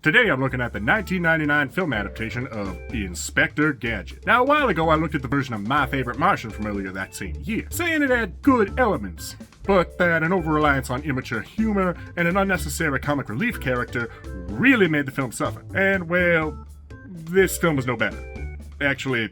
Today I'm looking at the 1999 film adaptation of Inspector Gadget. Now, a while ago I looked at the version of My Favorite Martian from earlier that same year, saying it had good elements, but that an over-reliance on immature humor and an unnecessary comic relief character really made the film suffer. And, well, this film is no better. Actually,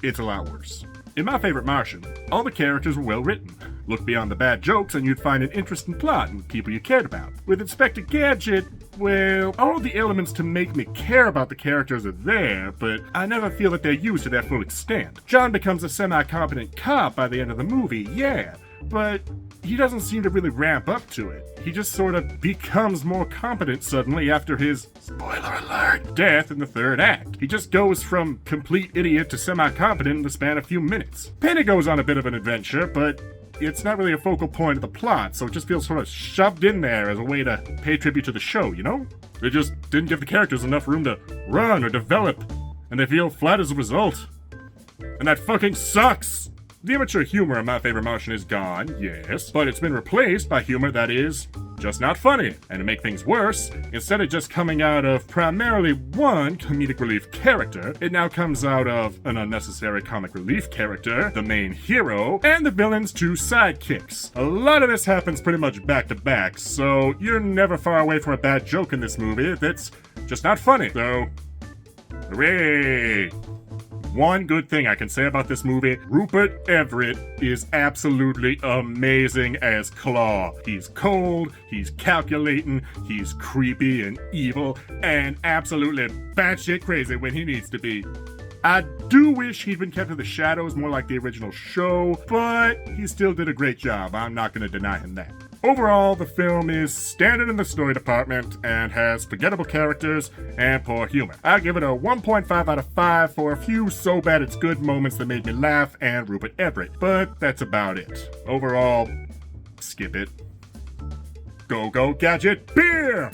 it's a lot worse. In My Favorite Martian, all the characters were well written. Look beyond the bad jokes and you'd find an interesting plot and people you cared about. With Inspector Gadget, well, all of the elements to make me care about the characters are there, but I never feel that they're used to their full extent. John becomes a semi-competent cop by the end of the movie, yeah, but he doesn't seem to really ramp up to it. He just sort of becomes more competent suddenly after his, spoiler alert, death in the third act. He just goes from complete idiot to semi-competent in the span of a few minutes. Penny goes on a bit of an adventure, but it's not really a focal point of the plot, so it just feels sort of shoved in there as a way to pay tribute to the show, you know? They just didn't give the characters enough room to run or develop, and they feel flat as a result. And that fucking sucks! The immature humor in My Favorite Martian is gone, yes, but it's been replaced by humor that is just not funny. And to make things worse, instead of just coming out of primarily one comedic relief character, it now comes out of an unnecessary comic relief character, the main hero, and the villain's two sidekicks. A lot of this happens pretty much back to back, so you're never far away from a bad joke in this movie that's just not funny. So, hooray! One good thing I can say about this movie, Rupert Everett is absolutely amazing as Claw. He's cold, he's calculating, he's creepy and evil, and absolutely batshit crazy when he needs to be. I do wish he'd been kept in the shadows more like the original show, but he still did a great job. I'm not going to deny him that. Overall, the film is standard in the story department and has forgettable characters and poor humor. I give it a 1.5 out of 5 for a few so bad it's good moments that made me laugh and Rupert Everett, but that's about it. Overall, skip it. Go Gadget beer!